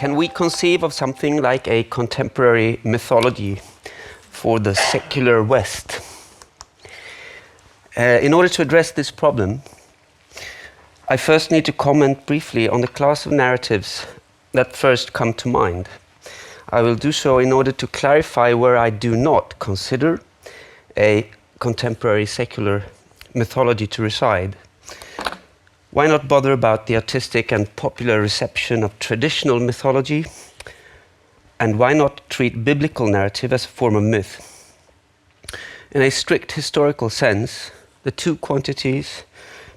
Can we conceive of something like a contemporary mythology for the secular West? In order to address this problem, I first need to comment briefly on the class of narratives that first come to mind. I will do so in order to clarify where I do not consider a contemporary secular mythology to reside. Why not bother about the artistic and popular reception of traditional mythology? And why not treat biblical narrative as a form of myth? In a strict historical sense, the two quantities,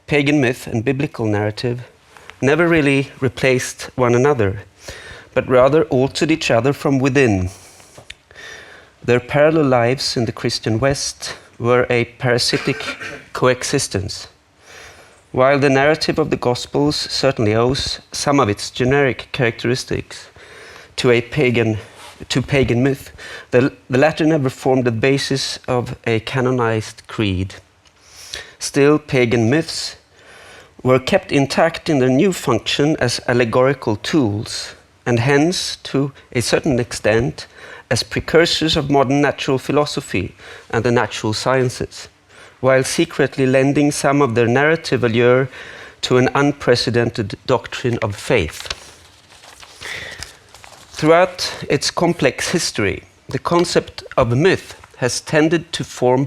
pagan myth and biblical narrative, never really replaced one another, but rather altered each other from within. Their parallel lives in the Christian West were a parasitic coexistence. While the narrative of the Gospels certainly owes some of its generic characteristics to pagan myth, the latter never formed the basis of a canonized creed. Still, pagan myths were kept intact in their new function as allegorical tools, and hence, to a certain extent, as precursors of modern natural philosophy and the natural sciences, while secretly lending some of their narrative allure to an unprecedented doctrine of faith. Throughout its complex history, the concept of myth has tended to form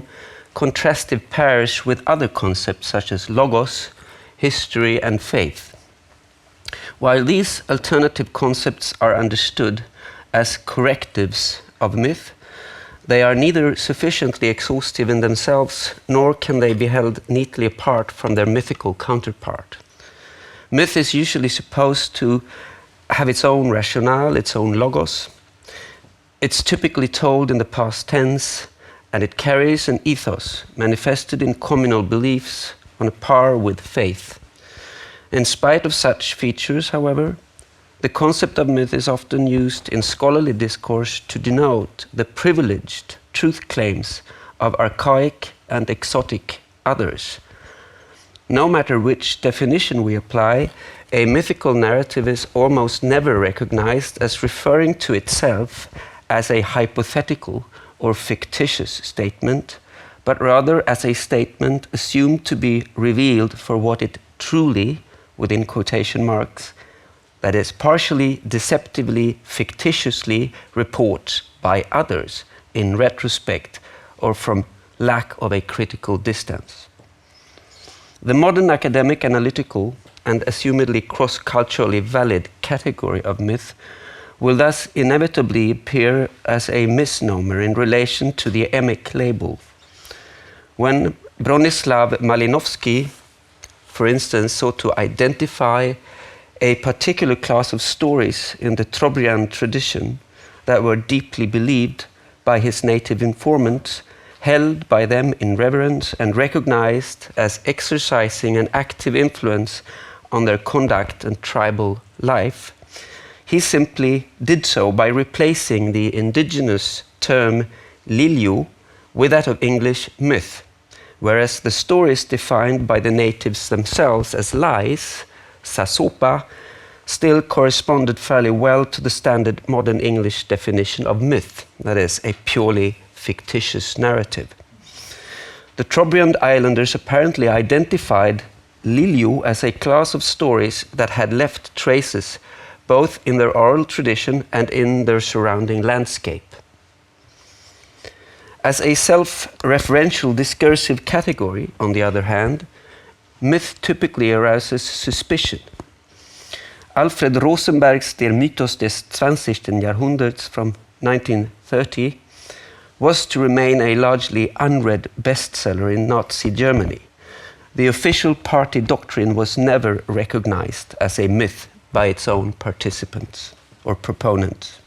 contrastive pairs with other concepts such as logos, history, and faith. While these alternative concepts are understood as correctives of myth, they are neither sufficiently exhaustive in themselves, nor can they be held neatly apart from their mythical counterpart. Myth is usually supposed to have its own rationale, its own logos. It's typically told in the past tense, and it carries an ethos manifested in communal beliefs on a par with faith. In spite of such features, however, the concept of myth is often used in scholarly discourse to denote the privileged truth claims of archaic and exotic others. No matter which definition we apply, a mythical narrative is almost never recognized as referring to itself as a hypothetical or fictitious statement, but rather as a statement assumed to be revealed for what it truly, within quotation marks, that is, partially, deceptively, fictitiously reports by others in retrospect or from lack of a critical distance. The modern academic, analytical, and assumedly cross-culturally valid category of myth will thus inevitably appear as a misnomer in relation to the emic label. When Bronislaw Malinowski, for instance, sought to identify a particular class of stories in the Trobriand tradition that were deeply believed by his native informants, held by them in reverence and recognized as exercising an active influence on their conduct and tribal life, he simply did so by replacing the indigenous term lilju with that of English myth, whereas the stories defined by the natives themselves as lies, sasopa, still corresponded fairly well to the standard modern English definition of myth, that is, a purely fictitious narrative. The Trobriand islanders apparently identified lilju as a class of stories that had left traces both in their oral tradition and in their surrounding landscape. As a self-referential discursive category, on the other hand, myth typically arouses suspicion. Alfred Rosenberg's Der Mythos des 20. Jahrhunderts from 1930 was to remain a largely unread bestseller in Nazi Germany. The official party doctrine was never recognized as a myth by its own participants or proponents.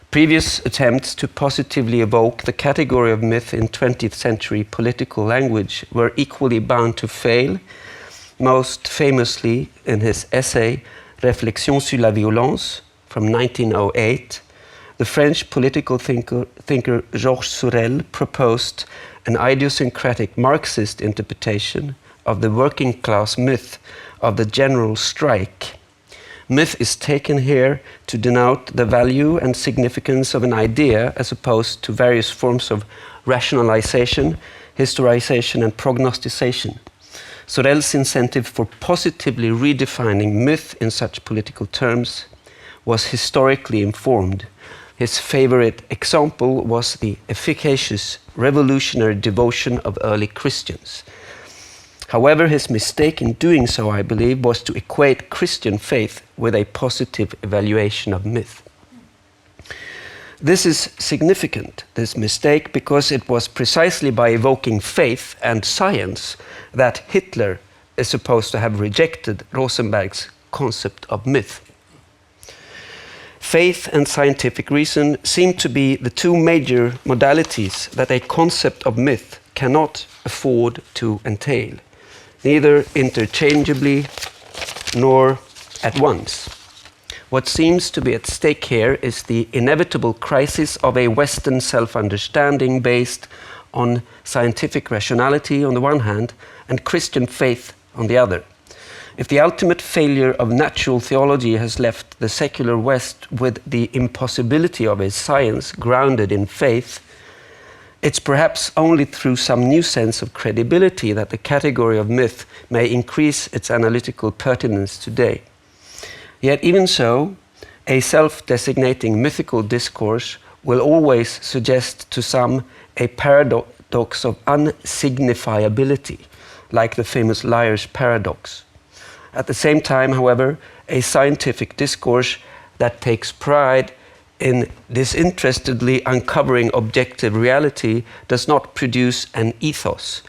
Previous attempts to positively evoke the category of myth in 20th century political language were equally bound to fail, most famously in his essay Réflexions sur la violence from 1908. The French political thinker Georges Sorel proposed an idiosyncratic Marxist interpretation of the working class myth of the general strike, Myth is taken here to denote the value and significance of an idea as opposed to various forms of rationalization, historization, and prognostication. Sorel's incentive for positively redefining myth in such political terms was historically informed. His favorite example was the efficacious revolutionary devotion of early Christians. However, his mistake in doing so, I believe, was to equate Christian faith with a positive evaluation of myth. This is significant, this mistake, because it was precisely by evoking faith and science that Hitler is supposed to have rejected Rosenberg's concept of myth. Faith and scientific reason seem to be the two major modalities that a concept of myth cannot afford to entail, neither interchangeably nor at once. What seems to be at stake here is the inevitable crisis of a Western self-understanding based on scientific rationality on the one hand and Christian faith on the other. If the ultimate failure of natural theology has left the secular West with the impossibility of a science grounded in faith, it's perhaps only through some new sense of credibility that the category of myth may increase its analytical pertinence today. Yet even so, a self-designating mythical discourse will always suggest to some a paradox of unsignifiability, like the famous liar's paradox. At the same time, however, a scientific discourse that takes pride in disinterestedly uncovering objective reality does not produce an ethos.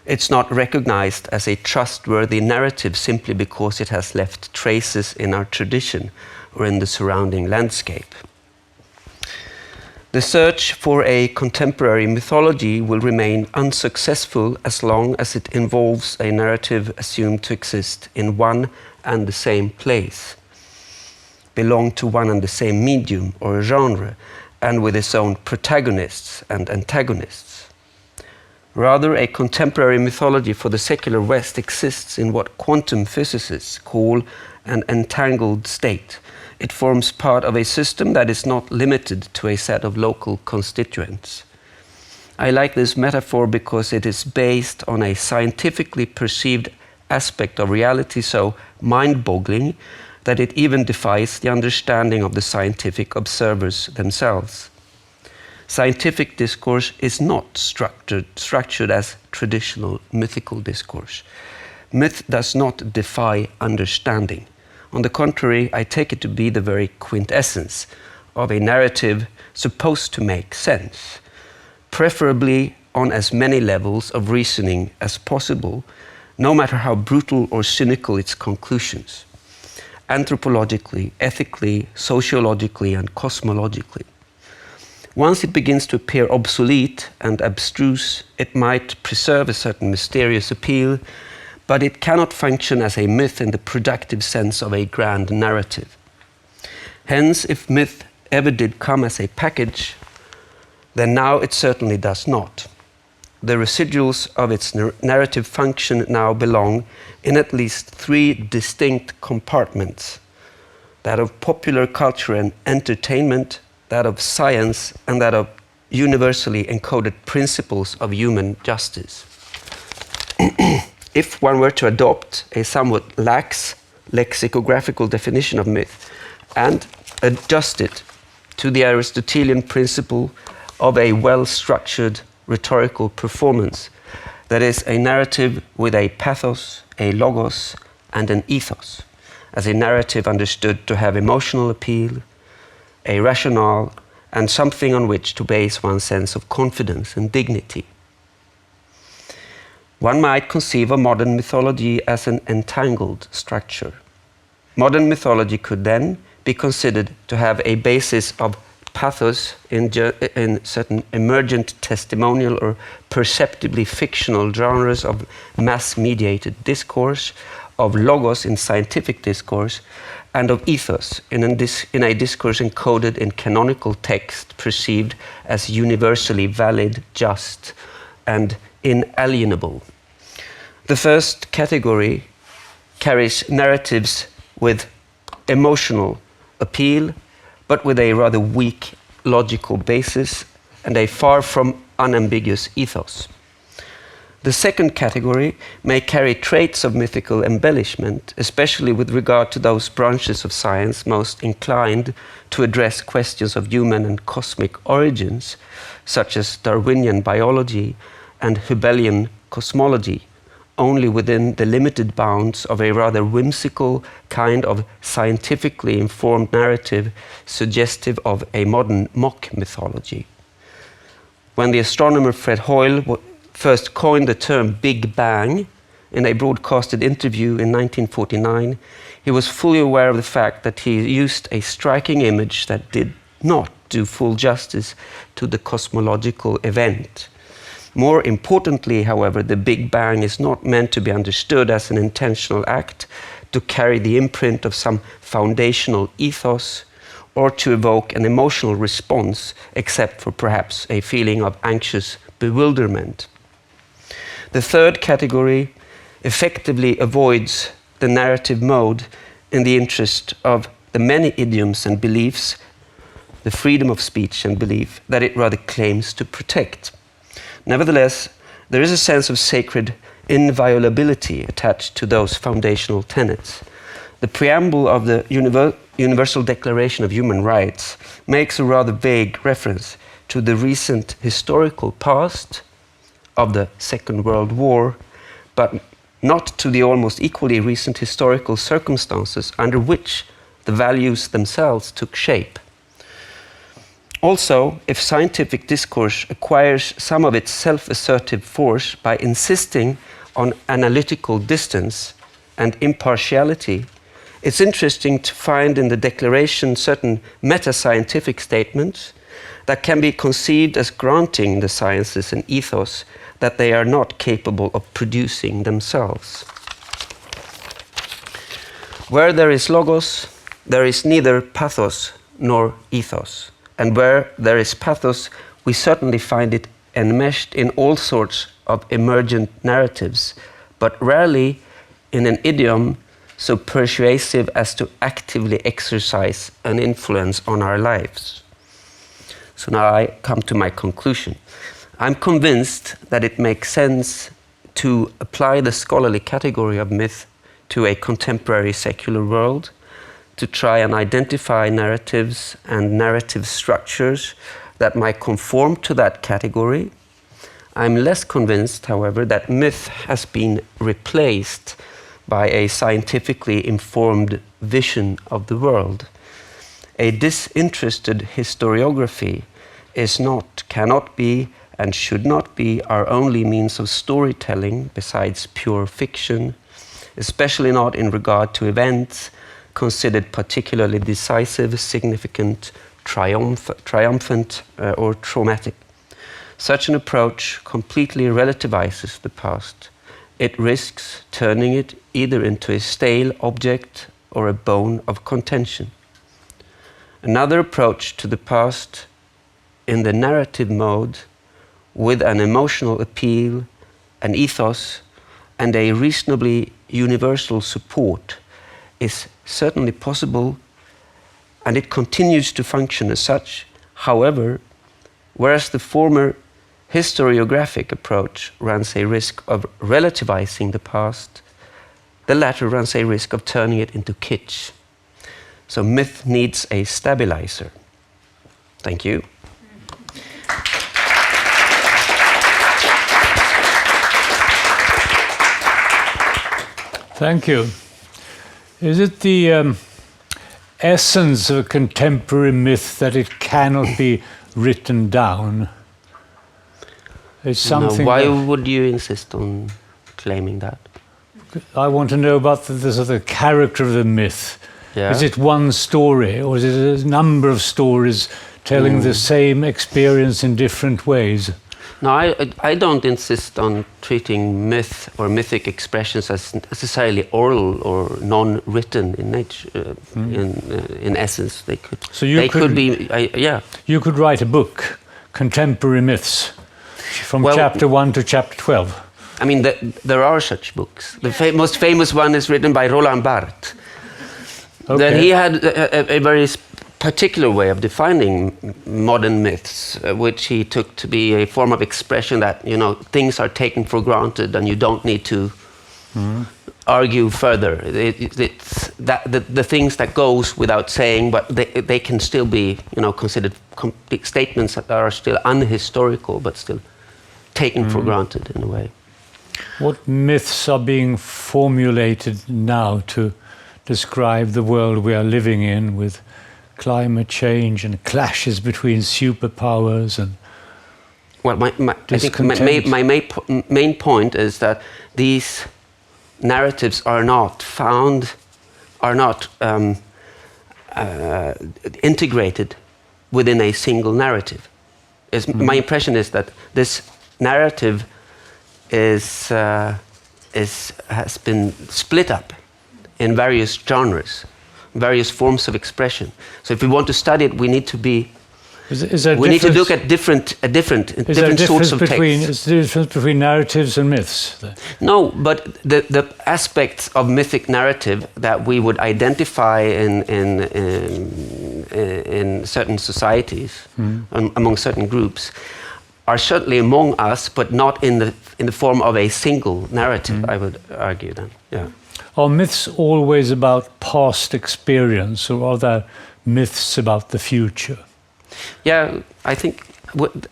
It's not recognized as a trustworthy narrative simply because it has left traces in our tradition or in the surrounding landscape. The search for a contemporary mythology will remain unsuccessful as long as it involves a narrative assumed to exist in one and the same place, belong to one and the same medium or genre, and with its own protagonists and antagonists. Rather, a contemporary mythology for the secular West exists in what quantum physicists call an entangled state. It forms part of a system that is not limited to a set of local constituents. I like this metaphor because it is based on a scientifically perceived aspect of reality so mind-boggling that it even defies the understanding of the scientific observers themselves. Scientific discourse is not structured as traditional mythical discourse. Myth does not defy understanding. On the contrary, I take it to be the very quintessence of a narrative supposed to make sense, preferably on as many levels of reasoning as possible, no matter how brutal or cynical its conclusions, anthropologically, ethically, sociologically, and cosmologically. Once it begins to appear obsolete and abstruse, it might preserve a certain mysterious appeal, but it cannot function as a myth in the productive sense of a grand narrative. Hence, if myth ever did come as a package, then now it certainly does not. The residuals of its narrative function now belong in at least three distinct compartments: that of popular culture and entertainment, that of science, and that of universally encoded principles of human justice. If one were to adopt a somewhat lax lexicographical definition of myth and adjust it to the Aristotelian principle of a well-structured rhetorical performance, that is, a narrative with a pathos, a logos, and an ethos, as a narrative understood to have emotional appeal, a rationale, and something on which to base one's sense of confidence and dignity. One might conceive of modern mythology as an entangled structure. Modern mythology could then be considered to have a basis of pathos in certain emergent testimonial or perceptibly fictional genres of mass-mediated discourse, of logos in scientific discourse, and of ethos in a discourse encoded in canonical text perceived as universally valid, just, and inalienable. The first category carries narratives with emotional appeal, but with a rather weak logical basis and a far from unambiguous ethos. The second category may carry traits of mythical embellishment, especially with regard to those branches of science most inclined to address questions of human and cosmic origins, such as Darwinian biology and Hubelian cosmology, only within the limited bounds of a rather whimsical kind of scientifically informed narrative suggestive of a modern mock mythology. When the astronomer Fred Hoyle first coined the term Big Bang in a broadcasted interview in 1949, he was fully aware of the fact that he used a striking image that did not do full justice to the cosmological event. More importantly, however, the Big Bang is not meant to be understood as an intentional act to carry the imprint of some foundational ethos or to evoke an emotional response, except for perhaps a feeling of anxious bewilderment. The third category effectively avoids the narrative mode in the interest of the many idioms and beliefs, the freedom of speech and belief that it rather claims to protect. Nevertheless, there is a sense of sacred inviolability attached to those foundational tenets. The preamble of the Universal Declaration of Human Rights makes a rather vague reference to the recent historical past of the Second World War, but not to the almost equally recent historical circumstances under which the values themselves took shape. Also, if scientific discourse acquires some of its self-assertive force by insisting on analytical distance and impartiality, it's interesting to find in the Declaration certain meta-scientific statements that can be conceived as granting the sciences an ethos that they are not capable of producing themselves. Where there is logos, there is neither pathos nor ethos. And where there is pathos, we certainly find it enmeshed in all sorts of emergent narratives, but rarely in an idiom so persuasive as to actively exercise an influence on our lives. So now I come to my conclusion. I'm convinced that it makes sense to apply the scholarly category of myth to a contemporary secular world, to try and identify narratives and narrative structures that might conform to that category. I'm less convinced, however, that myth has been replaced by a scientifically informed vision of the world. A disinterested historiography is not, cannot be, and should not be our only means of storytelling besides pure fiction, especially not in regard to events considered particularly decisive, significant, triumphant, or traumatic. Such an approach completely relativizes the past. It risks turning it either into a stale object or a bone of contention. Another approach to the past in the narrative mode with an emotional appeal, an ethos, and a reasonably universal support is certainly possible, and it continues to function as such. However, whereas the former historiographic approach runs a risk of relativizing the past, the latter runs a risk of turning it into kitsch. So myth needs a stabilizer. Thank you. Thank you. Is it the essence of a contemporary myth that it cannot be written down? It's something. No, why would you insist on claiming that? I want to know about the sort of character of the myth. Yeah. Is it one story, or is it a number of stories telling the same experience in different ways? No, I don't insist on treating myth or mythic expressions as necessarily oral or non-written in nature. In essence, they could. So you could be. Yeah. You could write a book, Contemporary Myths, from chapter 1 to chapter 12. I mean, there are such books. The most famous one is written by Roland Barthes. Okay. That he had a very particular way of defining modern myths, which he took to be a form of expression that, you know, things are taken for granted and you don't need to argue further. It's that the things that goes without saying, but they can still be, you know, considered complete statements that are still unhistorical, but still taken for granted in a way. What myths are being formulated now to describe the world we are living in, with climate change and clashes between superpowers and well, I think my main point is that these narratives are not integrated within a single narrative. My impression is that this narrative has been split up in various genres, various forms of expression. So if we want to study it, we need to be. We need to look at different sorts of texts. Is there a difference between narratives and myths? No, but the aspects of mythic narrative that we would identify in certain societies, among certain groups, are certainly among us, but not in the form of a single narrative. I would argue then. Yeah. Are myths always about past experience, or are there myths about the future? Yeah, I think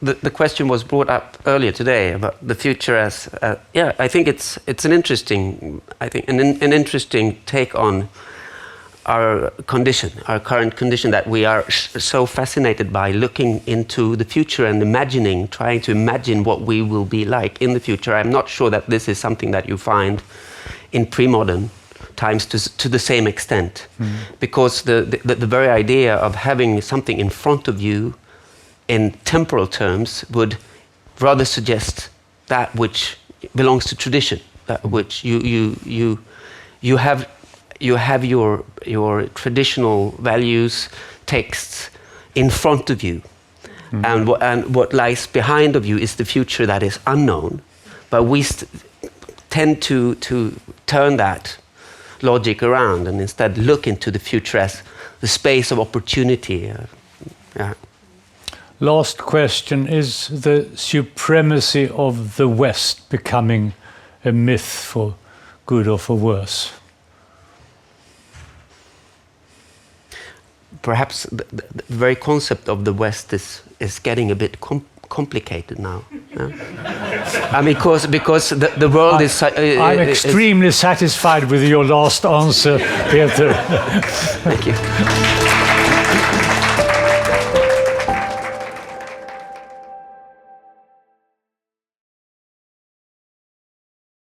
the question was brought up earlier today about the future as I think it's an interesting an interesting take on our condition, our current condition, that we are so fascinated by looking into the future and trying to imagine what we will be like in the future. I'm not sure that this is something that you find in pre-modern times to the same extent, because the very idea of having something in front of you in temporal terms would rather suggest that which belongs to tradition, that which you have your traditional values, texts in front of you, and what lies behind of you is the future that is unknown. But we tend to turn that logic around and instead look into the future as the space of opportunity. Last question: is the supremacy of the West becoming a myth, for good or for worse? Perhaps the very concept of the West is getting a bit complicated now. I mean, because the world is. I'm extremely satisfied with your last answer, Peter. Thank you.